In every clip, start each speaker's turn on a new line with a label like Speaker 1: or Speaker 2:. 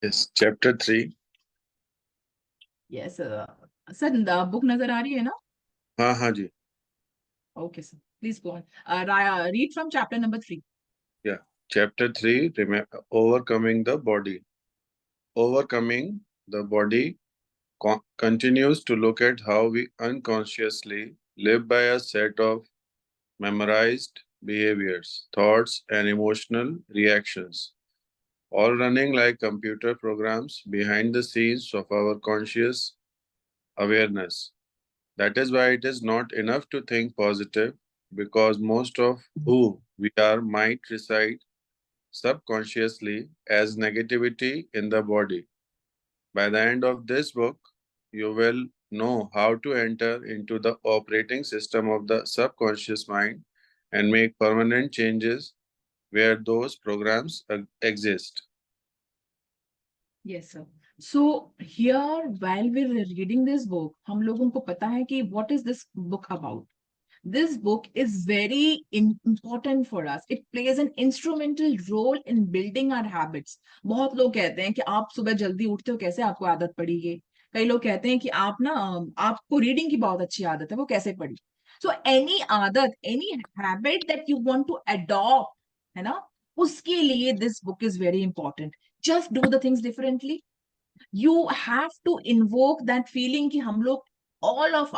Speaker 1: Yes, chapter 3.
Speaker 2: Yes sir, book नजर आ रही है ना?
Speaker 1: हाँ हाँ जी.
Speaker 2: Okay sir, please go on, read from chapter number 3.
Speaker 1: Yeah. Chapter 3, overcoming the body. Overcoming the body continues to look at how we unconsciously live by a set of memorized behaviors, thoughts, and emotional reactions, all running like computer programs behind the scenes of our conscious awareness. That is why it is not enough to think positive, because most of who we are might reside subconsciously as negativity in the body. By the end of this book, you will know how to enter into the operating system of the subconscious mind and make permanent changes where those programs exist.
Speaker 2: Yes sir. So here while we reading this book, हम लोगों को पता है कि what is this book about. This book is very important for us. It plays an instrumental role in building our habits. बहुत लोग कहते हैं कि आप सुबह जल्दी उठते हो, कैसे आपको आदत पड़ी है. कई लोग कहते हैं कि आप ना आपको रीडिंग की बहुत अच्छी आदत है, वो कैसे पड़ी. सो एनी आदत, any habit that you want to adopt, है ना, उसके लिए this book is very important. Just do the things differently. You have to invoke that feeling कि हम लोग, all of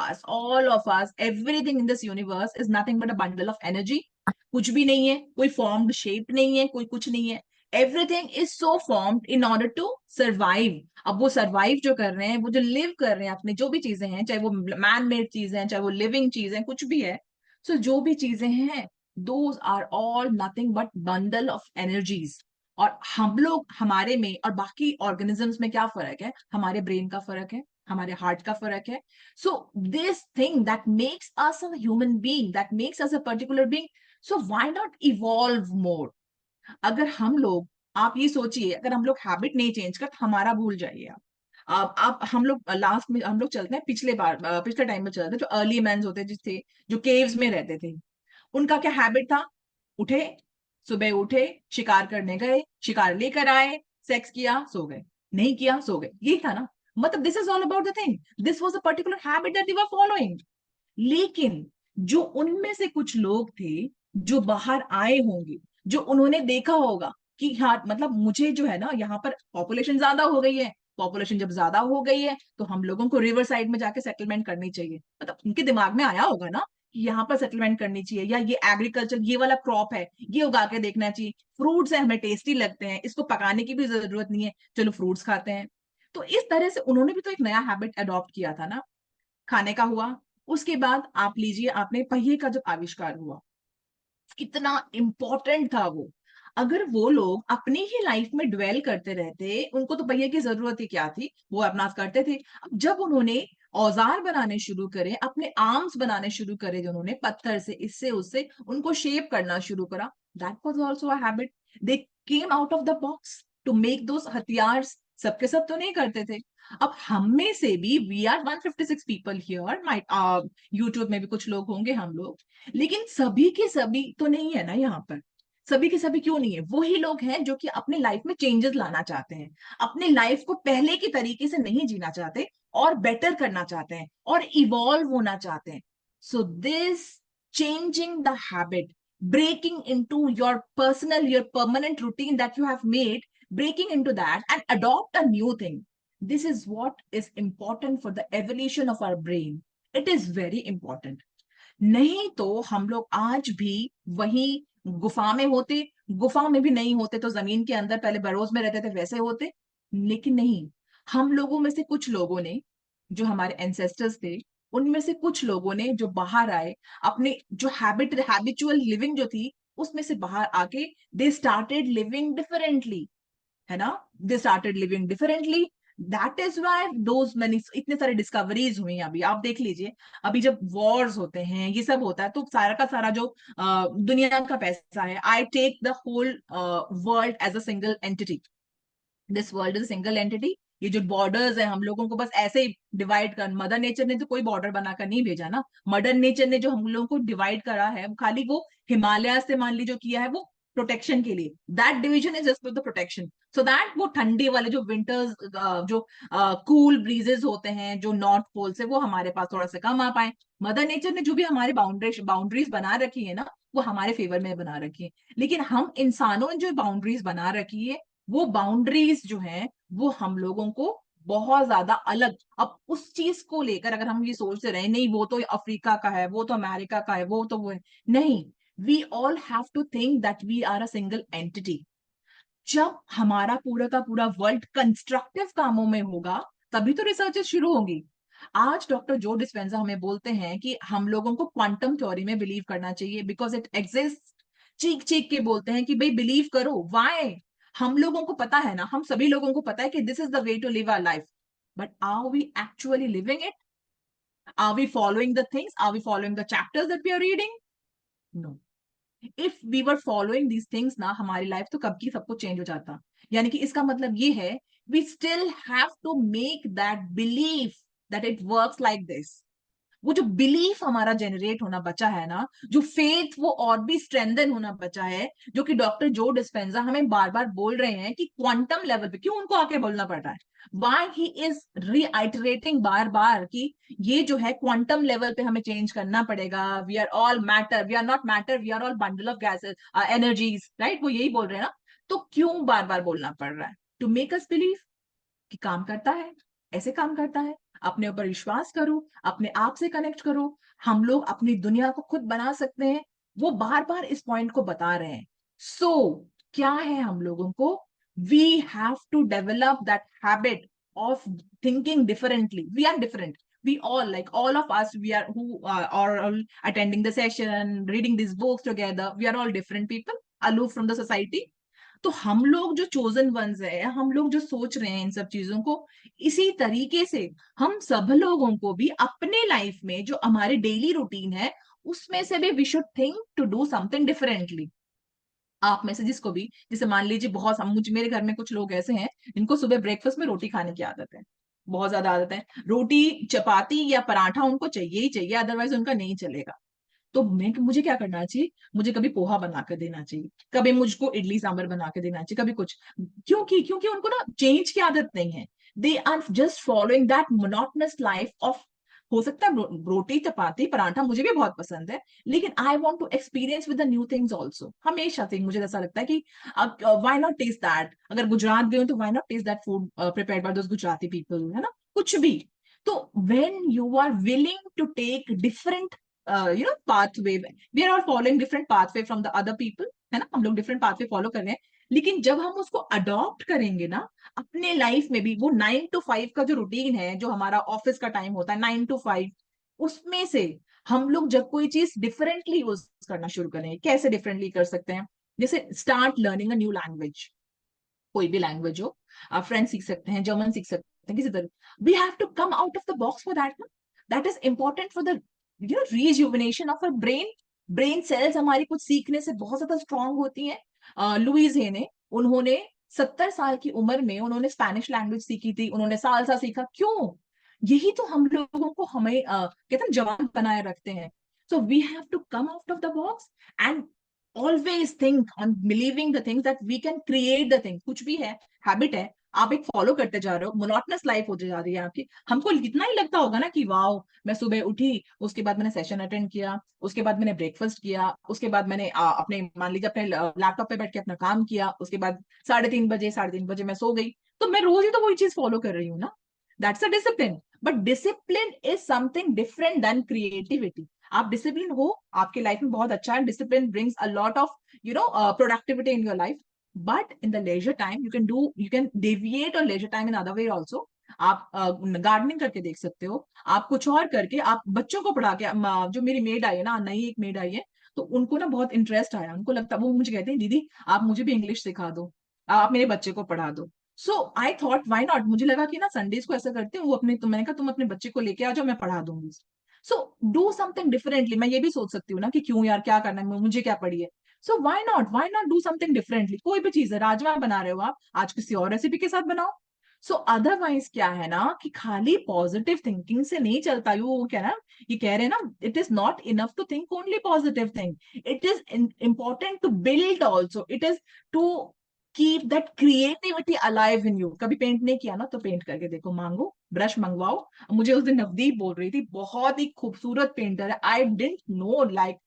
Speaker 2: us, everything in this universe is nothing but a bundle of energy. कुछ भी नहीं है, कोई formed shape नहीं है, कोई कुछ नहीं है. Everything is so formed in order to survive. अब वो survive जो कर रहे हैं, वो जो live कर रहे हैं, अपने जो भी चीजें हैं, चाहे वो man made चीजें हैं, चाहे वो living चीजें, कुछ भी है. So जो भी चीजें हैं, those are all nothing but bundle of energies. और हम लोग, हमारे में और बाकी ऑर्गेनिजम्स में क्या फर्क है? हमारे ब्रेन का फर्क है, हमारे हार्ट का फर्क है. So this thing that makes us a human being, that makes us a particular being, so why not evolve more. अगर हम लोग, आप ये सोचिए, अगर हम लोग हैबिट नहीं चेंज कर, हमारा भूल जाइए आप. आप हम लोग लास्ट में हम लोग चलते हैं, पिछले बार पिछले टाइम में चलते हैं, जो अर्ली मैन होते थे, जो केव्स में रहते थे, उनका क्या हैबिट था? उठे, सुबह उठे, शिकार करने गए, शिकार लेकर आए, सेक्स किया, सो गए, नहीं किया, सो गए. यही था ना. मतलब this is all about the thing. This was a particular habit that they were following. लेकिन जो उनमें से कुछ लोग थे, जो बाहर आए होंगे, जो उन्होंने देखा होगा कि हाँ, मतलब मुझे जो है ना, यहाँ पर पॉपुलेशन ज्यादा हो गई है. पॉपुलेशन जब ज्यादा हो गई है, तो हम लोगों को रिवर साइड में जाके सेटलमेंट करनी चाहिए. मतलब उनके दिमाग में आया होगा ना कि यहाँ पर सेटलमेंट करनी चाहिए, या ये एग्रीकल्चर, ये वाला क्रॉप है, ये उगा के देखना चाहिए. फ्रूट्स है, हमें टेस्टी लगते हैं, इसको पकाने की भी जरूरत नहीं है, चलो फ्रूट्स खाते हैं. तो इस तरह से उन्होंने भी तो एक नया हैबिट अडॉप्ट किया था ना, खाने का हुआ. उसके बाद आप लीजिए, आपने पहिए का जब आविष्कार हुआ, कितना इंपॉर्टेंट था वो. अगर वो लोग अपनी ही लाइफ में ड्वेल करते रहते, उनको तो पहिए की जरूरत ही क्या थी, वो अपना करते थे. अब जब उन्होंने औजार बनाने शुरू करे, अपने आर्म्स बनाने शुरू करे, जो उन्होंने पत्थर से, इससे उससे उनको शेप करना शुरू करा, that was also a habit. They came out of the box to make those हथियार. सबके सब तो नहीं करते थे. अब हम में से भी, we are 156 people here, might YouTube में भी कुछ लोग होंगे हम लोग, लेकिन सभी के सभी तो नहीं है ना यहाँ पर. सभी के सभी क्यों नहीं है? वही लोग हैं जो कि अपने लाइफ में चेंजेस लाना चाहते हैं, अपने लाइफ को पहले की तरीके से नहीं जीना चाहते, और बेटर करना चाहते हैं, और इवॉल्व होना चाहते हैं. So this changing the habit, breaking into your personal, your permanent routine that you have made, breaking into that and adopt a new thing. This is what is important for the evolution of our brain. It is very important. नहीं तो हम लोग आज भी वही गुफा में होते. गुफा में भी नहीं होते तो जमीन के अंदर पहले बरोज में रहते थे, वैसे होते. लेकिन नहीं, हम लोगों में से कुछ लोगों ने, जो हमारे एंसेस्टर्स थे, उनमें से कुछ लोगों ने जो बाहर आए, अपने जो हैबिचुअल लिविंग जो थी, उसमें से बाहर आके दे स्टार्टेड लिविंग डिफरेंटली, है ना. They started living differently. That is why those many, इतने सारे डिस्कवरीज हुई. अभी आप देख लीजिए, अभी जब वॉर्स होते हैं, ये सब होता है, तो सारा का सारा जो दुनिया का पैसा है, I take the whole world as a single entity. This world is single entity. ये जो बॉर्डर्स है, हम लोगों को बस ऐसे ही डिवाइड कर, मदर नेचर ने तो कोई बॉर्डर बनाकर नहीं भेजा ना. मदर नेचर ने जो हम लोगों को डिवाइड करा है, खाली वो हिमालय से मान लीजिए जो किया है, वो प्रोटेक्शन के लिए, that division is just for the protection, so that वो ठंडे वाले जो विंटर्स, जो कूल ब्रीजेस होते हैं जो नॉर्थ पोल से, वो हमारे पास थोड़ा सा कम आ पाए। मदर नेचर ने जो भी हमारे बाउंड्रीज बना रखी है ना, वो हमारे फेवर में बना रखी है। लेकिन हम इंसानों ने जो बाउंड्रीज बना रखी है, वो बाउंड्रीज जो है वो हम लोगों को बहुत ज्यादा अलग, अब उस चीज को लेकर अगर हम ये सोचते रहे नहीं वो तो अफ्रीका का है, वो तो अमेरिका का है, वो तो वो है, नहीं, we all have to think that we are a single entity. जब हमारा पूरा का पूरा वर्ल्ड कंस्ट्रक्टिव कामों में होगा, तभी तो रिसर्चेस शुरू होंगी। आज डॉक्टर जो डिस्पेंजा हमें बोलते हैं कि हम लोगों को क्वांटम थ्योरी में बिलीव करना चाहिए बिकॉज इट एग्जिस्ट, चीख चीख के बोलते हैं कि भाई बिलीव करो, वाई? हम लोगों को पता है ना, हम सभी लोगों को पता है कि this is the way to live our life, but are we actually living it? Are we following the things? Are we following the chapters that we are reading? No. If we were following these things ना, हमारी life तो कब की सब कुछ change हो जाता। यानी कि इसका मतलब ये है, we still have to make that belief that it works like this. वो जो बिलीफ हमारा जनरेट होना बचा है ना, जो फेथ वो और भी स्ट्रेंथन होना बचा है, जो कि डॉक्टर जो डिस्पेंजा हमें बार बार बोल रहे हैं कि क्वांटम लेवल पे, क्यों उनको आके बोलना पड़ रहा है, वाई ही इज रीआइटरेटिंग बार बार कि ये जो है क्वांटम लेवल पे हमें चेंज करना पड़ेगा, we are all matter, we are not matter, we are all bundle of gases, energies, right? वो यही बोल रहे हैं ना। तो क्यों बार बार बोलना पड़ रहा है? टू मेक अस बिलीव कि काम करता है, ऐसे काम करता है। अपने ऊपर विश्वास करो, अपने आप से कनेक्ट करो, हम लोग अपनी दुनिया को खुद बना सकते हैं। वो बार बार इस पॉइंट को बता रहे हैं। सो क्या है हम लोगों को, we have to develop that habit of thinking differently. We are different, we all, like all of us, we are who are all attending the session, reading these books together, we are all different people, aloof from the society। तो हम लोग जो chosen once है, हम लोग जो सोच रहे हैं इन सब चीजों को, इसी तरीके से हम सब लोगों को भी अपने लाइफ में जो हमारे डेली रूटीन है, उसमें से भी we should think to do something differently. आप में से जिसको भी, जैसे मान लीजिए बहुत मुझे, मेरे घर में कुछ लोग ऐसे हैं जिनको सुबह ब्रेकफास्ट में रोटी खाने की आदत है, बहुत ज्यादा आदत है। रोटी चपाती या पराठा उनको चाहिए ही चाहिए, अदरवाइज उनका नहीं चलेगा। तो मैं, मुझे क्या करना चाहिए? मुझे कभी पोहा बना कर देना चाहिए, कभी मुझको इडली सांभर बना के देना चाहिए, कभी कुछ। क्योंकि क्योंकि उनको ना चेंज की आदत नहीं है। They are just following that monotonous life of, हो सकता है रोटी चपाती पराठा मुझे भी बहुत पसंद है, लेकिन I want to experience with the new things also. हमेशा थिंग मुझे ऐसा लगता है कि वाई नॉट टेस्ट दैट, अगर गुजरात गए हो तो why not taste that food prepared by those Gujarati people, है ना? कुछ भी। तो when you are willing to take different pathway, we are all following different pathway from the other people, है ना? हम लोग डिफरेंट पाथवे फॉलो कर रहे हैं, लेकिन जब हम उसको अडॉप्ट करेंगे ना अपने लाइफ में भी, वो 9 to 5 का जो रूटीन है, जो हमारा ऑफिस का टाइम होता है 9 to 5, उसमें से हम लोग जब कोई चीज डिफरेंटली यूज करना शुरू करेंगे, कैसे डिफरेंटली कर सकते हैं? जैसे start learning a new language, कोई भी लैंग्वेज हो, आप फ्रेंच सीख सकते हैं, जर्मन सीख सकते हैं, किसी तरह। We have to come out of the box for that ना, that is important for the rejuvenation of a brain. Brain cells हमारी कुछ सीखने से बहुत ज्यादा स्ट्रांग होती हैं। लुइस हे ने, उन्होंने 70 साल की उम्र में उन्होंने स्पेनिश लैंग्वेज सीखी थी, उन्होंने सालसा सीखा, क्यों? यही तो हम लोगों को, हमें कहते हैं जवान बनाए रखते हैं। So we have to come out of the box and always think on believing the things that we can create the thing। कुछ भी है, हैबिट है, आप एक फॉलो करते जा रहे हो, मोनोटनस लाइफ हो जा रही है आपकी, हमको इतना ही लगता होगा ना कि वाओ, मैं सुबह उठी, उसके बाद मैंने सेशन अटेंड किया, उसके बाद मैंने ब्रेकफास्ट किया, उसके बाद मैंने अपने, मान लीजिए अपने लैपटॉप पे बैठ के अपना काम किया, उसके बाद 3:30 बजे मैं सो गई। तो मैं रोज ही तो वही चीज फॉलो कर रही हूँ ना। That's a discipline. But discipline is something different than creativity. आप डिसिप्लिन हो, आपके लाइफ में बहुत अच्छा है, discipline brings a lot of productivity in your life, but in the leisure time you can deviate और leisure time in other way also. आप gardening करके देख सकते हो, आप कुछ और करके, आप बच्चों को पढ़ा के, जो मेरी मेड आई है ना, नई एक मेड आई है, तो उनको ना बहुत इंटरेस्ट आया, उनको लगता, वो मुझे कहते हैं दीदी आप मुझे भी इंग्लिश सिखा दो, आप मेरे बच्चे को पढ़ा दो। सो आई थॉट व्हाई नॉट, मुझे लगा कि ना संडेज को ऐसा करते हैं, वो अपने, तो मैंने कहा तुम अपने बच्चे को लेके आ जाओ, मैं पढ़ा दूंगी। So do something differently. मैं ये भी सोच सकती हूँ ना कि क्यों यार, क्या करना है, मुझे क्या पड़ी है। सो why not do something differently. कोई भी चीज है, राजमा बना रहे हो आप, आज किसी और रेसिपी के साथ बनाओ। सो अदरवाइज क्या है ना कि खाली पॉजिटिव थिंकिंग से नहीं चलता। यू क्या ना, ये कह रहे हैं ना, it is not enough to think only positive thing, it is important to build also, it is to keep that creativity alive in you. कभी पेंट नहीं किया ना तो पेंट करके देखो, मांगो ब्रश मंगवाओ। मुझे उस दिन नवदीप बोल रही थी बहुत ही खूबसूरत पेंटर है, I didn't know, like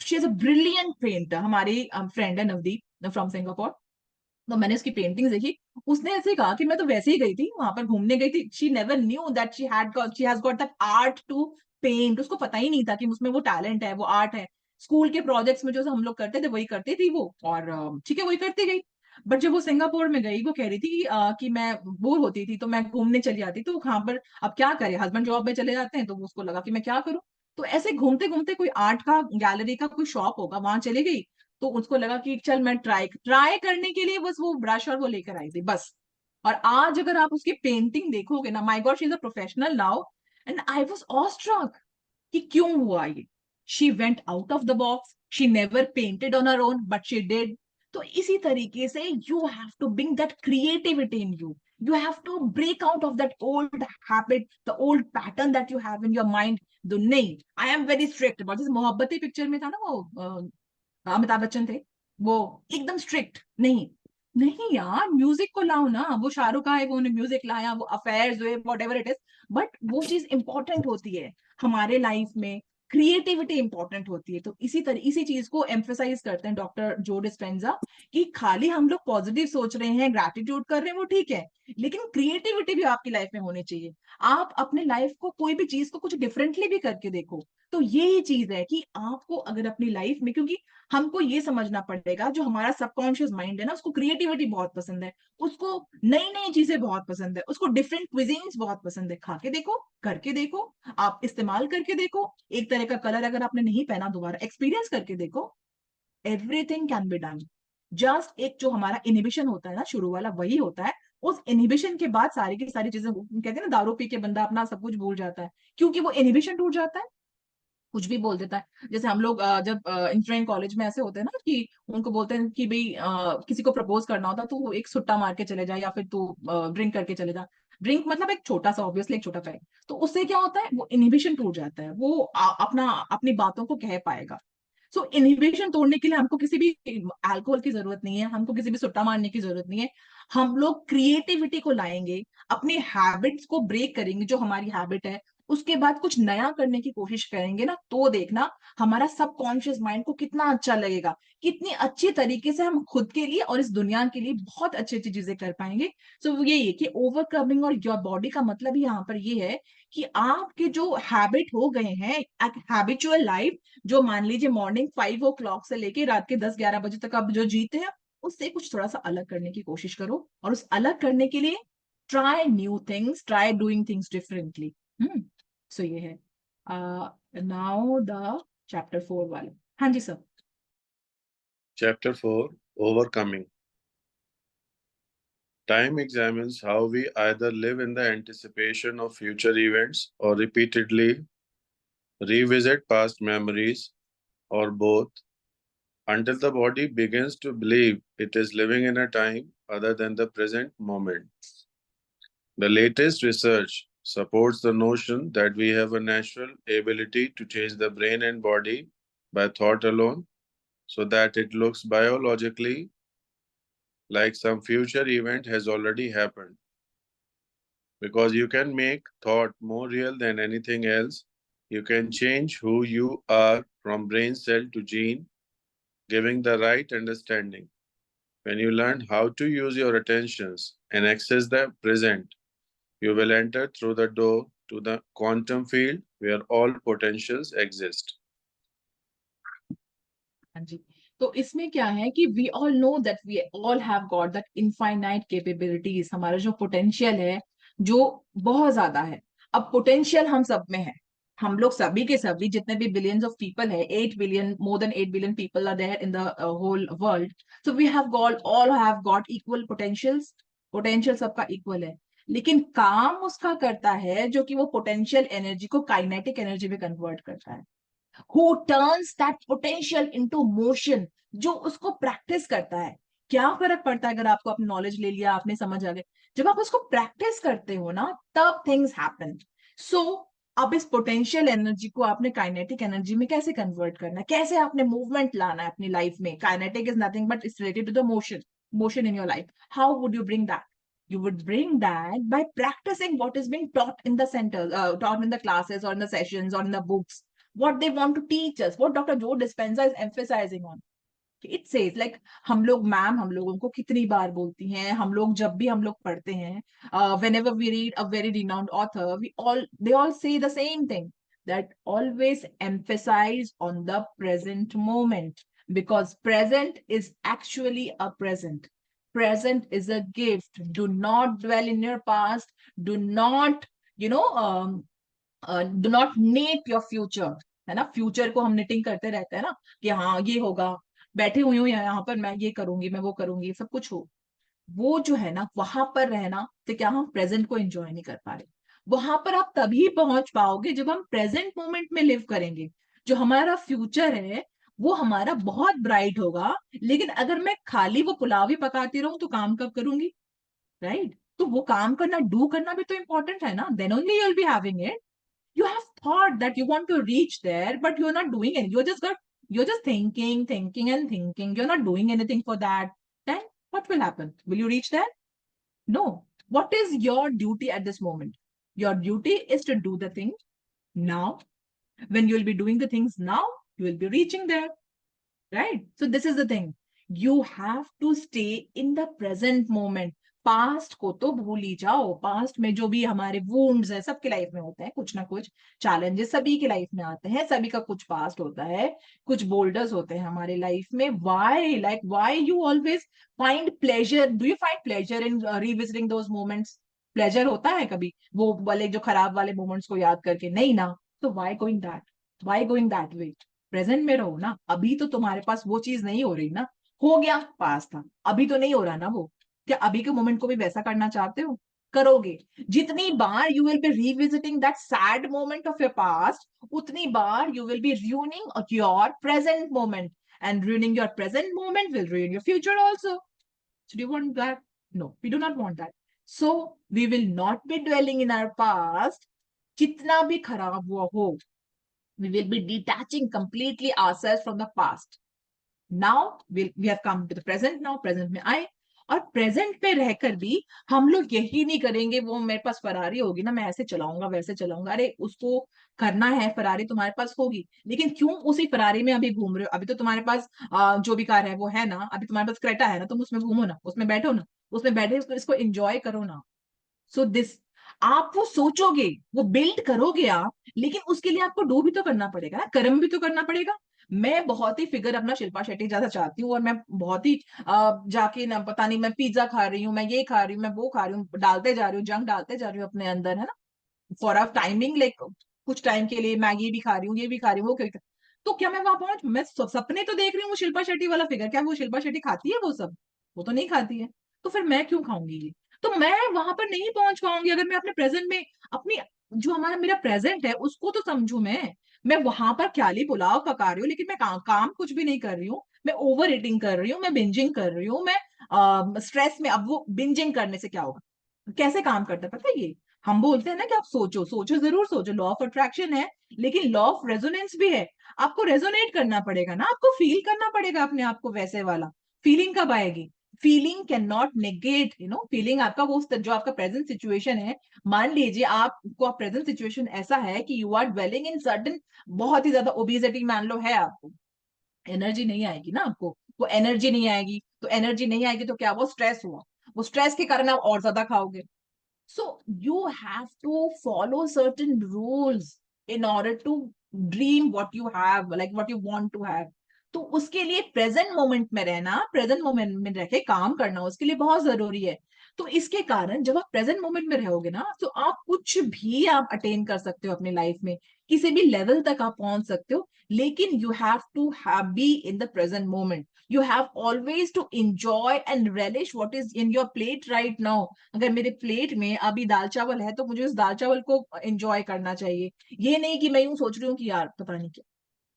Speaker 2: she is a brilliant painter. हमारी फ्रेंड है नवदीप फ्रॉम सिंगापुर। तो मैंने उसकी पेंटिंग्स देखी। उसने ऐसे कहा कि मैं तो वैसे ही गई थी, वहां पर घूमने गई थी। She never knew that she has got that art to paint. उसको पता ही नहीं था कि उसमें वो टैलेंट है, वो आर्ट है। स्कूल के प्रोजेक्ट्स में जो हम लोग करते थे वही करती थी वो, और ठीक है वही करती गई। बट जब वो सिंगापुर में गई, वो कह रही थी कि मैं बोर होती थी तो मैं घूमने चली जाती। तो वहां पर अब क्या करे, हस्बैंड जॉब में चले जाते हैं, तो उसको लगा कि मैं क्या करूं। तो ऐसे घूमते घूमते कोई आर्ट का गैलरी का कोई शॉप होगा, वहां चली गई। तो उसको लगा कि चल मैं ट्राई ट्राई करने के लिए बस वो ब्रश और वो लेकर आई थी बस। और आज अगर आप उसकी पेंटिंग देखोगे ना, my god she is a professional now. And I was awestruck कि क्यों हुआ ये। She went out of the box, she never painted on her own but she did. तो इसी तरीके से you have to bring that creativity in you, you have to break out of that old habit, the old pattern that you have in your mind। तो नहीं, I am very strict. जैसे Mohabbatein picture में था ना वो, अमिताभ बच्चन थे, वो एकदम स्ट्रिक्ट नहीं। नहीं यार, म्यूजिक को लाओ ना, वो शाहरुख का है, वो उन्हें म्यूजिक लाया, वो अफेयर्स हुए, what ever it is. But वो चीज इंपॉर्टेंट होती है हमारे लाइफ में, क्रिएटिविटी इंपॉर्टेंट होती है। तो इसी चीज को एम्फेसाइज करते हैं डॉक्टर जो डिस्पेंजा, कि खाली हम लोग पॉजिटिव सोच रहे हैं, ग्रैटिट्यूड कर रहे हैं, वो ठीक है, लेकिन क्रिएटिविटी भी आपकी लाइफ में होनी चाहिए। आप अपने लाइफ को कोई भी चीज को कुछ डिफरेंटली भी करके देखो। तो यही चीज है कि आपको अगर अपनी लाइफ में, क्योंकि हमको ये समझना पड़ेगा, जो हमारा सबकॉन्शियस माइंड है ना, उसको क्रिएटिविटी बहुत पसंद है, उसको नई नई चीजें बहुत पसंद है, उसको डिफरेंट क्विजीन्स बहुत पसंद है। खा के देखो, करके देखो, आप इस्तेमाल करके देखो। एक तरह का कलर अगर आपने नहीं पहना, दोबारा एक्सपीरियंस करके देखो। Everything can be done. Just एक जो हमारा इनिबिशन होता है ना, शुरू वाला, वही होता है। उस इनिबिशन के बाद सारी की सारी चीजें, कहते हैं ना दारू पी के बंदा अपना सब कुछ भूल जाता है, क्योंकि वो इनिबिशन टूट जाता है, कुछ भी बोल देता है। जैसे हम लोग जब इंजीनियरिंग कॉलेज में ऐसे होते हैं ना कि उनको बोलते हैं कि भाई किसी को प्रपोज करना होता तो वो एक सुट्टा मार के चले जाए, या फिर तू ड्रिंक करके चले जा। ड्रिंक मतलब एक छोटा सा, ऑब्वियसली एक छोटा पैक। तो उससे क्या होता है, वो इनिबिशन टूट जाता है, वो अपना अपनी बातों को कह पाएगा। सो इनहिबिशन तोड़ने के लिए हमको किसी भी अल्कोहल की जरूरत नहीं है, हमको किसी भी सुट्टा मारने की जरूरत नहीं है। हम लोग क्रिएटिविटी को लाएंगे, अपनी हैबिट्स को ब्रेक करेंगे, जो हमारी हैबिट है, उसके बाद कुछ नया करने की कोशिश करेंगे ना, तो देखना हमारा सबकॉन्शियस माइंड को कितना अच्छा लगेगा, कितनी अच्छी तरीके से हम खुद के लिए और इस दुनिया के लिए बहुत अच्छी अच्छी चीजें कर पाएंगे। सो यही है कि ओवरकमिंग और योर बॉडी का मतलब ही यहाँ पर ये है कि आपके जो हैबिट हो गए हैं, हैबिचुअल लाइफ, जो मान लीजिए मॉर्निंग 5 o'clock से लेके रात के 10-11 बजे तक आप जो जीते हैं, उससे कुछ थोड़ा सा अलग करने की कोशिश करो। और उस अलग करने के लिए try new things, try doing things differently. So ये है। नाउ द चैप्टर 4 वाले। हाँ जी sir.
Speaker 1: Chapter 4, Overcoming. Time examines how we either live in the anticipation of future events or repeatedly revisit past memories, or both, until the body begins to believe it is living in a time other than the present moment. The latest research supports the notion that we have a natural ability to change the brain and body by thought alone, so that it looks biologically like some future event has already happened. Because you can make thought more real than anything else, you can change who you are from brain cell to gene, giving the right understanding. When you learn how to use your attentions and access the present, you will enter through the door to the quantum field where all potentials exist.
Speaker 2: हाँ जी। तो इसमें क्या है कि we all know that we all have got that infinite capabilities, हमारा जो potential है, जो बहुत ज्यादा है। अब पोटेंशियल हम सब में है, हम लोग सभी के सभी जितने भी बिलियंस ऑफ पीपल है, 8 billion, more than 8 billion people are there in the whole world. So we have got, all have got equal potentials. Potential सबका इक्वल है, लेकिन काम उसका करता है जो कि वो पोटेंशियल एनर्जी को काइनेटिक एनर्जी में कन्वर्ट करता है। who turns that potential into motion, जो उसको प्रैक्टिस करता है। क्या फर्क पड़ता है अगर आपको अपनी नॉलेज ले लिया, आपने समझ आ गए। जब आप उसको प्रैक्टिस करते हो ना, तब थिंग्स हैपन। सो अब इस पोटेंशियल एनर्जी को आपने काइनेटिक एनर्जी में कैसे कन्वर्ट करना है, कैसे आपने मूवमेंट लाना है अपनी लाइफ में। Kinetic is nothing but it's related to the motion, motion in your life. How would you bring that? You would bring that by practicing what is being taught in the center, taught in the classes or in the sessions or in the books, what they want to teach us, what Dr. Joe Dispenza is emphasizing on. It says like, हम लोग ma'am हम लोगों को कितनी बार बोलती हैं, हम लोग जब भी हम लोग पढ़ते हैं, whenever we read a very renowned author, we all they all say the same thing, that always emphasize on the present moment, because present is actually a present is a gift. Do not dwell in your past, do not, you know, do not knit your future. है ना, future को हम knitting करते रहते हैं ना, कि हाँ ये होगा, बैठी हुई हूँ यहाँ पर, मैं ये करूंगी, मैं वो करूंगी, सब कुछ हो। वो जो है ना, वहां पर रहना, तो क्या हम प्रेजेंट को एंजॉय नहीं कर पा रहे। वहां पर आप तभी पहुंच पाओगे जब हम प्रेजेंट मोमेंट में लिव करेंगे। जो हमारा फ्यूचर है वो हमारा बहुत ब्राइट होगा, लेकिन अगर मैं खाली वो पुलाव ही पकाती रहूं तो काम कब करूंगी, राइट? तो वो काम करना, डू करना भी तो इंपॉर्टेंट है ना, then only you will be having it. You have thought that you want to reach there, but you're not doing it. You're just thinking, thinking, and thinking. You're not doing anything for that. Then what will happen? Will you reach there? No. What is your duty at this moment? Your duty is to do the thing now. When you will be doing the things now, you will be reaching there. Right? So this is the thing. You have to stay in the present moment. Past को तो भूल ही जाओ। Past में जो भी हमारे wounds है, सबके लाइफ में होते हैं कुछ ना कुछ चैलेंजेस, सभी के लाइफ में आते हैं, सभी का कुछ पास्ट होता है, कुछ बोल्डर्स होते हैं हमारे लाइफ में। Why you always find pleasure, do you find pleasure in revisiting those moments? Pleasure होता है कभी वो वाले जो खराब वाले मोमेंट्स को याद करके? नहीं ना। तो why going that way? Present में रहो ना। अभी तो तुम्हारे पास वो चीज नहीं हो रही ना, हो गया, पास था, अभी तो नहीं हो रहा ना वो। क्या अभी के मोमेंट को भी वैसा करना चाहते हो? करोगे। जितनी बार you will be revisiting that sad moment of your past, उतनी बार you will be ruining your present moment, and ruining your present moment will ruin your future also. So do you want that? No, we do not want that. So we will not be dwelling in our past. कितना भी खराब हुआ हो, we will be detaching completely ourselves from the past. Now we have come to the present. now present में आए, और present पे रहकर भी हम लोग यही नहीं करेंगे, वो मेरे पास फरारी होगी ना, मैं ऐसे चलाऊंगा वैसे चलाऊंगा। अरे उसको करना है, फरारी तुम्हारे पास होगी, लेकिन क्यों उसी फरारी में अभी घूम रहे हो? अभी तो तुम्हारे पास जो भी कार है वो है ना, अभी तुम्हारे पास क्रेटा है ना, तुम उसमें घूमो ना, उसमें बैठो ना, उसमें बैठे इसको एंजॉय करो ना। सो दिस, आप वो सोचोगे, वो बिल्ड करोगे आप, लेकिन उसके लिए आपको डू भी तो करना पड़ेगा ना, कर्म भी तो करना पड़ेगा। मैं बहुत ही फिगर अपना शिल्पा शेट्टी जैसा चाहती हूँ, और मैं बहुत ही जाके ना, पता नहीं, मैं पिज्जा खा रही हूँ, मैं ये खा रही हूँ, मैं वो खा रही हूँ, डालते जा रही हूँ, जंक डालते जा रही हूँ अपने अंदर, है ना, फॉर अ टाइमिंग, लाइक कुछ टाइम के लिए मैगी भी खा रही हूँ, ये भी खा रही हूँ, वो क्यों? तो क्या मैं वहां पहुंच, मैं सपने तो देख रही हूँ वो शिल्पा शेट्टी वाला फिगर, क्या वो शिल्पा शेट्टी खाती है वो सब? वो तो नहीं खाती है। तो फिर मैं क्यों खाऊंगी ये? तो मैं वहां पर नहीं पहुंच पाऊंगी अगर मैं अपने प्रेजेंट में, अपनी जो हमारा मेरा प्रेजेंट है उसको तो समझू। मैं वहां पर ख्याली पुलाव पका रही हूँ, लेकिन मैं काम कुछ भी नहीं कर रही हूँ। मैं ओवर ईटिंग कर रही हूँ, मैं बिंजिंग कर रही हूँ, मैं स्ट्रेस में। अब वो बिंजिंग करने से क्या होगा, कैसे काम करता है पता है ये? हम बोलते हैं ना कि आप सोचो, सोचो, जरूर सोचो, लॉ ऑफ अट्रैक्शन है, लेकिन लॉ ऑफ रेजोनेंस भी है। आपको रेजोनेट करना पड़ेगा ना, आपको फील करना पड़ेगा अपने आप को वैसे वाला। फीलिंग कब आएगी? Feeling can not negate, feeling आपका वो जो आपका प्रेजेंट सिचुएशन है। मान लीजिए आपको प्रेजेंट सिचुएशन ऐसा है कि you are dwelling in certain, बहुत ही ज्यादा ओबेसिटी मान लो है आपको, एनर्जी नहीं आएगी ना आपको। वो एनर्जी नहीं आएगी, तो एनर्जी नहीं आएगी तो क्या, वो स्ट्रेस हुआ, वो स्ट्रेस के कारण आप और ज्यादा खाओगे। So you have to follow certain rules in order to dream what you have, like what you want to have. तो उसके लिए प्रेजेंट मोमेंट में रहना, प्रेजेंट मोमेंट में रह के काम करना उसके लिए बहुत जरूरी है। तो इसके कारण जब आप प्रेजेंट मोमेंट में रहोगे ना, तो आप कुछ भी आप अटेन कर सकते हो अपनी लाइफ में, किसी भी लेवल तक आप पहुंच सकते हो। लेकिन you have to be in the present moment. You have always to enjoy and relish what is in your plate right now. अगर मेरे प्लेट में अभी दाल चावल है तो मुझे उस दाल चावल को एंजॉय करना चाहिए। ये नहीं कि मैं यूं सोच रही हूँ कि यार पता नहीं क्या,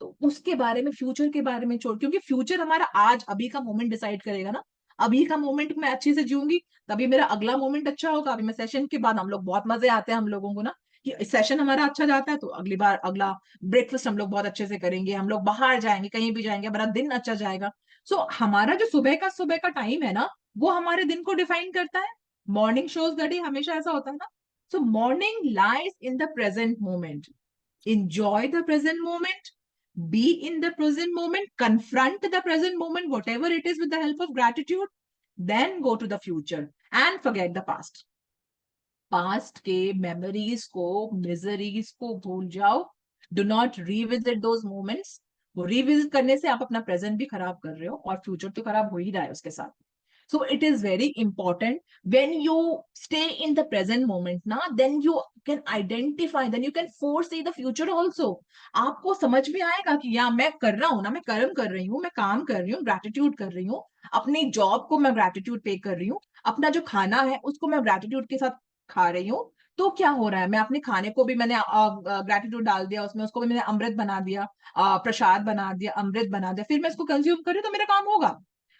Speaker 2: तो उसके बारे में, फ्यूचर के बारे में छोड़, क्योंकि फ्यूचर हमारा आज अभी का मोमेंट डिसाइड करेगा ना। अभी का मोमेंट मैं अच्छे से जीऊंगी, तभी मेरा अगला मोमेंट अच्छा होगा। अभी मैं सेशन के बाद, हम लोग बहुत मजे आते हैं हम लोगों को ना, कि सेशन हमारा अच्छा जाता है तो अगली बार अगला ब्रेकफास्ट हम लोग बहुत अच्छे से करेंगे, हम लोग बाहर जाएंगे, कहीं भी जाएंगे, हमारा दिन अच्छा जाएगा। सो हमारा जो सुबह का टाइम है ना, वो हमारे दिन को डिफाइन करता है। मॉर्निंग शोज द डे, हमेशा ऐसा होता है ना। सो morning lies in the present moment, enjoy the present moment, be in the present moment, confront the present moment, whatever it is, with the help of gratitude, then go to the future and forget the past. Past के memories को, miseries को भूल जाओ। Do not revisit those moments. वो revisit करने से आप अपना प्रेजेंट भी खराब कर रहे हो और फ्यूचर तो खराब हो ही रहा है उसके साथ। So it is very important when you stay in the present moment ना, then you can identify, then you can foresee the future also. आपको समझ में आएगा कि या मैं कर रहा हूँ ना, मैं कर्म कर रही हूँ, मैं काम कर रही हूँ, ग्रेटिट्यूड कर रही हूँ, अपनी जॉब को मैं ग्रेटिट्यूड पे कर रही हूँ, अपना जो खाना है उसको मैं ग्रेटिट्यूड के साथ खा रही हूँ। तो क्या हो रहा है, मैं अपने खाने को भी मैंने ग्रेटिट्यूड डाल दिया उसमें, उसको भी मैंने अमृत बना दिया, प्रसाद बना दिया, अमृत बना दिया, फिर मैं इसको कंज्यूम कर रही हूँ, तो मेरा काम होगा।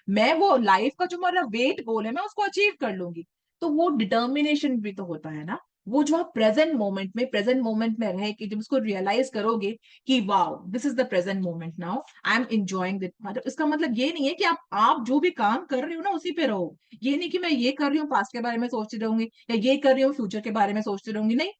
Speaker 2: मैं वो लाइफ का जो मेरा वेट गोल है, मैं उसको अचीव कर लूंगी। तो वो डिटर्मिनेशन भी तो होता है ना। वो जो आप प्रेजेंट मोमेंट में रहे कि जब उसको रियलाइज करोगे कि wow, this is the present moment, now I am enjoying it. मतलब इसका मतलब ये नहीं है कि आप जो भी काम कर रहे हो ना उसी पे रहो। ये नहीं कि मैं ये कर रही हूँ पास्ट के बारे में सोचती रहूंगी, या ये कर रही हूँ फ्यूचर के बारे में सोचती रहूंगी, नहीं।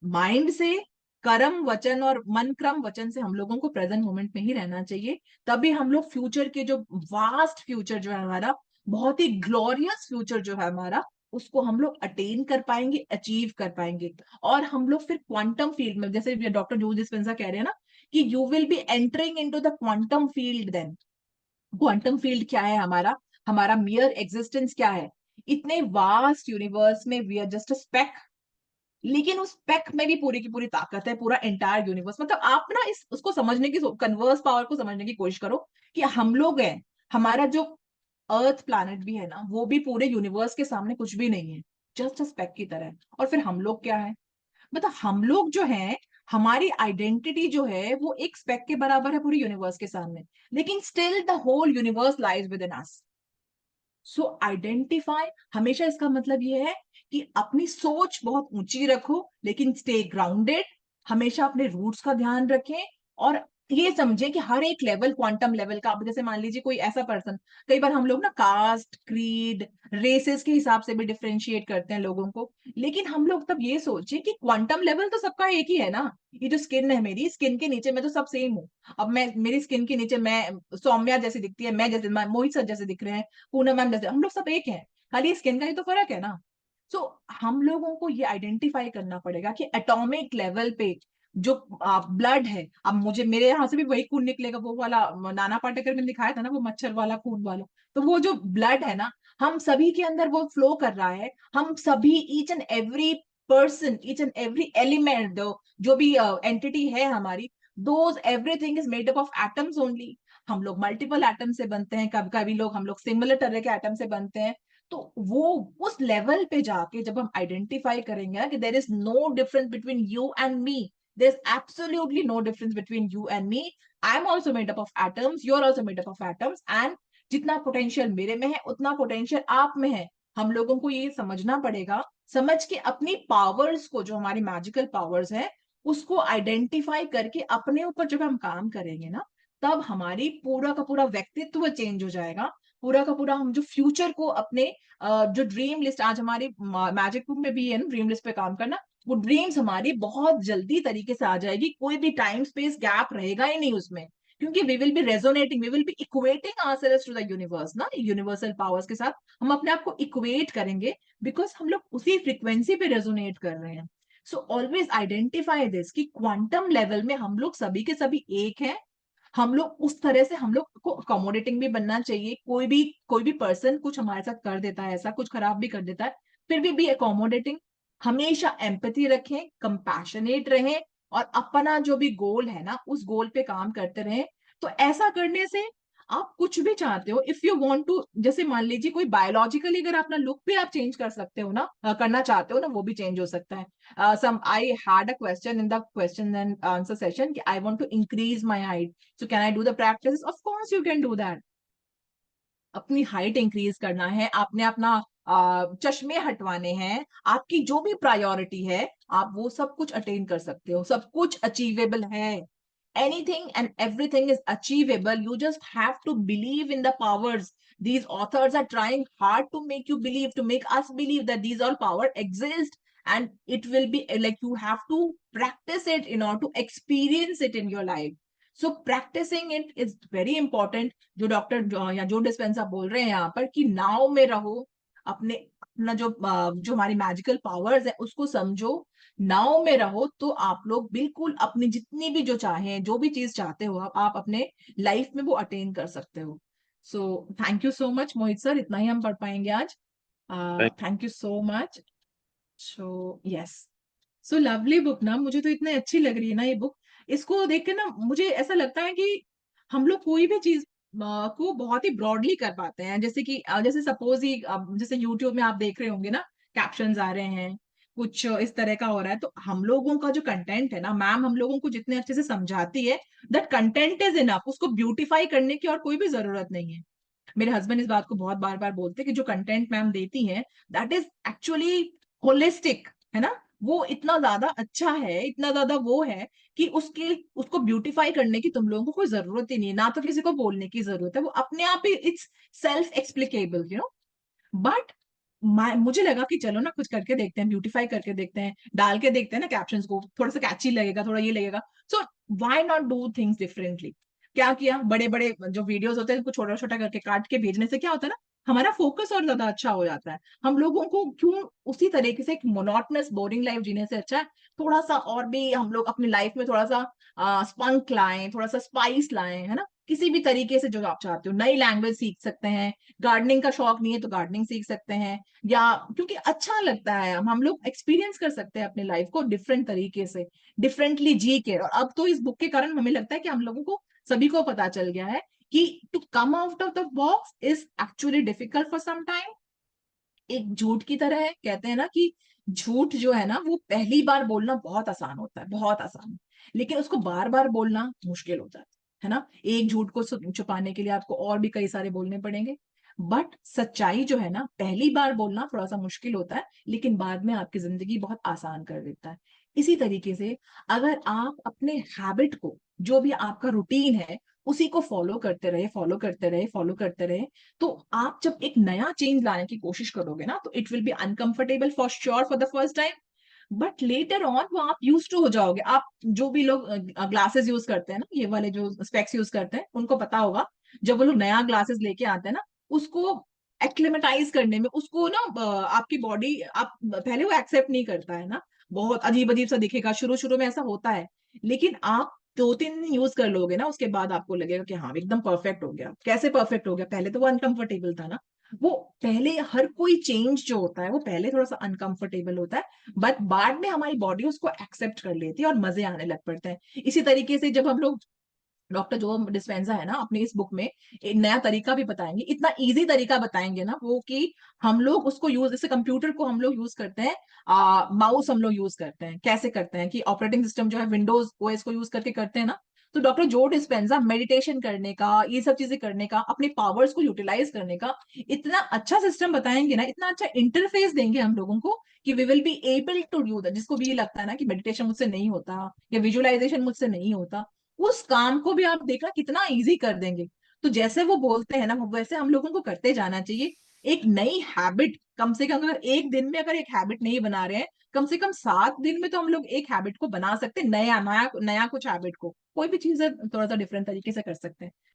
Speaker 2: माइंड से, कर्म वचन और मन क्रम वचन से हम लोगों को प्रेजेंट मोमेंट में ही रहना चाहिए। तभी हम लोग फ्यूचर के जो वास्ट फ्यूचर जो है हमारा, बहुत ही ग्लोरियस फ्यूचर जो है हमारा, उसको हम लोग अटेन कर पाएंगे, अचीव कर पाएंगे। और हम लोग फिर क्वांटम फील्ड में, जैसे डॉक्टर जो डिस्पेंसा कह रहे हैं ना, कि you will be entering into the quantum field then. Quantum field क्या है हमारा, हमारा मियर एग्जिस्टेंस क्या है। इतने वास्ट यूनिवर्स में we are just a speck, लेकिन उस पेक में भी पूरी की पूरी ताकत है, पूरा एंटायर यूनिवर्स। मतलब आप ना इस उसको समझने की, कन्वर्स पावर को समझने की कोशिश करो, कि हम लोग हैं, हमारा जो अर्थ प्लैनेट भी है ना, वो भी पूरे यूनिवर्स के सामने कुछ भी नहीं है, जस्ट अ स्पेक की तरह है। और फिर हम लोग क्या है, मतलब हम लोग जो है, हमारी आइडेंटिटी जो है वो एक स्पेक के बराबर है पूरे यूनिवर्स के सामने, लेकिन still the whole universe lies within us. So identify, हमेशा इसका मतलब ये है कि अपनी सोच बहुत ऊंची रखो, लेकिन स्टे ग्राउंडेड। हमेशा अपने रूट्स का ध्यान रखें, और ये समझें कि हर एक लेवल क्वांटम लेवल का। अब जैसे मान लीजिए कोई ऐसा पर्सन, कई बार हम लोग ना कास्ट, क्रीड, रेसेस के हिसाब से भी डिफरेंशिएट करते हैं लोगों को। लेकिन हम लोग तब ये सोचे कि क्वांटम लेवल तो सबका एक ही है ना। ये जो स्किन है, मेरी स्किन के नीचे मैं तो सब सेम हूँ। अब मैं, मेरी स्किन के नीचे मैं सौम्या जैसी दिखती है, मैं जैसे मोहित सर जैसे दिख रहे हैं, पूनम मैम जैसे, हम लोग सब एक हैं, खाली स्किन का ही तो फर्क है ना। सो हम लोगों को ये आइडेंटिफाई करना पड़ेगा कि एटॉमिक लेवल पे जो ब्लड है, अब मुझे, मेरे यहाँ से भी वही खून निकलेगा, वो वाला नाना पाटेकर में दिखाया था ना, वो मच्छर वाला खून वाला। तो वो जो ब्लड है ना, हम सभी के अंदर वो फ्लो कर रहा है। हम सभी, each and every person, each and every element, जो भी एंटिटी है हमारी, those everything is made up of atoms only. हम लोग मल्टीपल एटम से बनते हैं, कभी कभी लोग, हम लोग सिमिलर तरह के एटम से बनते हैं। तो वो उस लेवल पे जाके जब हम आइडेंटिफाई करेंगे कि there is no difference between you and me, there is absolutely no difference between you and me, I am also made up of atoms, you are also made up of atoms, and जितना potential मेरे में है उतना potential आप में है। हम लोगों को ये समझना पड़ेगा, समझ के अपनी पावर्स को, जो हमारी मैजिकल पावर्स है, उसको आइडेंटिफाई करके अपने ऊपर जब हम काम करेंगे ना, तब हमारी पूरा का पूरा व्यक्तित्व चेंज हो जाएगा। पूरा का पूरा हम जो फ्यूचर को अपने, जो ड्रीम लिस्ट आज हमारी मैजिक बुक में भी है ना, ड्रीम लिस्ट पे काम करना, वो ड्रीम्स हमारी बहुत जल्दी तरीके से आ जाएगी, कोई भी टाइम स्पेस गैप रहेगा ही नहीं उसमें। क्योंकि we will be resonating, we will be equating ourselves to the universe ना, यूनिवर्सल पावर्स के साथ हम अपने आप को इक्वेट करेंगे, बिकॉज हम लोग उसी फ्रीक्वेंसी पे रेजोनेट कर रहे हैं। सो ऑलवेज आइडेंटिफाई दिस कि क्वांटम लेवल में हम लोग सभी के सभी एक हैं। हम लोग उस तरह से, हम लोग को अकोमोडेटिंग भी बनना चाहिए। कोई भी पर्सन कुछ हमारे साथ कर देता है, ऐसा कुछ खराब भी कर देता है, फिर भी बी अकोमोडेटिंग। हमेशा एम्पैथी रखें, कंपैशनेट रहें, और अपना जो भी गोल है ना, उस गोल पे काम करते रहें। तो ऐसा करने से आप कुछ भी चाहते हो, इफ यू वांट टू, जैसे मान लीजिए कोई बायोलॉजिकली अगर अपना लुक भी आप चेंज कर सकते हो ना, करना चाहते हो ना, वो भी चेंज हो सकता है। I had a question in the question and answer session कि I want to increase my height. So can I do the practice? Of course you can do that. अपनी हाइट इंक्रीज करना है, आपने अपना चश्मे हटवाने हैं, आपकी जो भी प्रायोरिटी है, आप वो सब कुछ अटेन कर सकते हो, सब कुछ अचीवेबल है। anything and everything is achievable. You just have to believe in the powers. These authors are trying hard to make you believe, to make us believe that these all power exist, and it will be like you have to practice it in order to experience it in your life. So practicing it is very important. जो doctor या जो dispenser बोल रहे हैं यहाँ पर कि नाव में रहो, अपने अपना जो हमारी मैजिकल पावर्स है उसको समझो, नाव में रहो, तो आप लोग बिल्कुल अपनी जितनी भी जो चाहें, जो भी चीज चाहते हो, आप अपने लाइफ में वो अटेन कर सकते हो। So thank you so much Mohit sir, इतना ही हम पढ़ पाएंगे आज।
Speaker 1: Thank
Speaker 2: thank you so much. So yes, so lovely book ना, मुझे तो इतनी अच्छी लग रही है ना ये बुक। इसको देख के ना मुझे ऐसा लगता है कि हम लोग कोई भी चीज को बहुत ही ब्रॉडली कर पाते हैं, जैसे कि जैसे सपोज ही जैसे यूट्यूब में आप देख रहे होंगे ना, कैप्शंस आ रहे हैं, कुछ इस तरह का हो रहा है, तो हम लोगों का जो कंटेंट है ना, मैम हम लोगों को जितने अच्छे से समझाती है, दैट कंटेंट इज इनफ, उसको ब्यूटीफाई करने की और कोई भी जरूरत नहीं है। मेरे हस्बैंड इस बात को बहुत बार बार बोलते हैं कि जो कंटेंट मैम देती हैं, दैट इज एक्चुअली होलिस्टिक, है ना, वो इतना ज्यादा अच्छा है, इतना ज्यादा वो है कि उसके उसको ब्यूटीफाई करने की तुम लोगों को कोई जरूरत ही नहीं है, ना तो किसी को बोलने की जरूरत है, वो अपने आप ही it's self explicable, you know. But मुझे लगा कि चलो ना कुछ करके देखते हैं, ब्यूटीफाई करके देखते हैं, डाल के देखते हैं ना कैप्शंस को, थोड़ा सा कैची लगेगा, थोड़ा ये लगेगा। सो why not do things differently. क्या किया, बड़े बड़े जो वीडियोस होते हैं उनको छोटा छोटा करके काट के भेजने से क्या होता है ना, हमारा फोकस और ज्यादा अच्छा हो जाता है। हम लोगों को क्यों उसी तरीके से एक मोनोटनस बोरिंग लाइफ जीने से अच्छा है थोड़ा सा और भी हम लोग अपनी लाइफ में थोड़ा सा स्पंक लाएं, थोड़ा सा स्पाइस लाएं, है ना, किसी भी तरीके से जो आप चाहते हो। नई लैंग्वेज सीख सकते हैं, गार्डनिंग का शौक नहीं है तो गार्डनिंग सीख सकते हैं, या क्योंकि अच्छा लगता है, हम लोग एक्सपीरियंस कर सकते हैं अपने लाइफ को डिफरेंट तरीके से, डिफरेंटली जी के। और अब तो इस बुक के कारण हमें लगता है कि हम लोगों को सभी को पता चल गया है कि to come out of the box is actually difficult for some time. एक झूठ की तरह है, कहते हैं ना कि झूठ जो है ना वो पहली बार बोलना बहुत आसान होता है, बहुत आसान, लेकिन उसको बार बार बोलना मुश्किल हो जाता है ना। एक झूठ को छुपाने के लिए आपको और भी कई सारे बोलने पड़ेंगे। बट सच्चाई जो है ना, पहली बार बोलना थोड़ा सा मुश्किल होता है, लेकिन बाद में आपकी जिंदगी बहुत आसान कर देता है। इसी तरीके से अगर आप अपने हैबिट को, जो भी आपका रूटीन है, उसी को फॉलो करते रहे, फॉलो करते रहे, फॉलो करते रहे, तो आप जब एक नया चेंज लाने की कोशिश करोगे ना, तो it will be uncomfortable for sure for the first time, but later on वो आप यूज टू हो जाओगे। आप जो भी लोग ग्लासेस यूज करते हैं ना, ये वाले जो स्पेक्स यूज करते हैं, उनको पता होगा, जब वो लोग नया ग्लासेस लेके आते हैं ना, उसको एक्लेमेटाइज करने में, उसको ना आपकी बॉडी, आप पहले वो एक्सेप्ट नहीं करता है ना, बहुत अजीब अजीब सा दिखेगा, शुरू शुरू में ऐसा होता है, लेकिन आप 2-3 दिन यूज कर लोगे ना, उसके बाद आपको लगेगा कि हाँ एकदम परफेक्ट हो गया। कैसे परफेक्ट हो गया, पहले तो वो अनकंफर्टेबल था ना। वो पहले हर कोई चेंज जो होता है वो पहले थोड़ा सा अनकंफर्टेबल होता है, बट बाद में हमारी बॉडी उसको एक्सेप्ट कर लेती है और मजे आने लग पड़ते हैं। इसी तरीके से जब हम लोग, डॉक्टर जो डिस्पेंजा है ना, अपनी इस बुक में एक नया तरीका भी बताएंगे, इतना इजी तरीका बताएंगे ना वो, कि हम लोग उसको यूज, जैसे कंप्यूटर को हम लोग यूज करते हैं, माउस हम लोग यूज करते हैं, कैसे करते हैं कि ऑपरेटिंग सिस्टम जो है विंडोज ओएस को यूज करके करते हैं ना, तो डॉक्टर जो डिस्पेंजा मेडिटेशन करने का, ये सब चीजें करने का, अपने पावर्स को यूटिलाइज करने का इतना अच्छा सिस्टम बताएंगे ना, इतना अच्छा इंटरफेस देंगे हम लोगों को, कि we will be able to do that. जिसको भी ये लगता है ना कि मेडिटेशन मुझसे नहीं होता या विजुअलाइजेशन मुझसे नहीं होता, उस काम को भी आप देखना कितना इजी कर देंगे। तो जैसे वो बोलते हैं ना, वैसे हम लोगों को करते जाना चाहिए। एक नई हैबिट, कम से कम अगर एक दिन में अगर एक हैबिट नहीं बना रहे हैं, कम से कम 7 दिन में तो हम लोग एक हैबिट को बना सकते हैं, नया नया नया कुछ हैबिट को, कोई भी चीज है थोड़ा सा डिफरेंट तरीके से कर सकते हैं।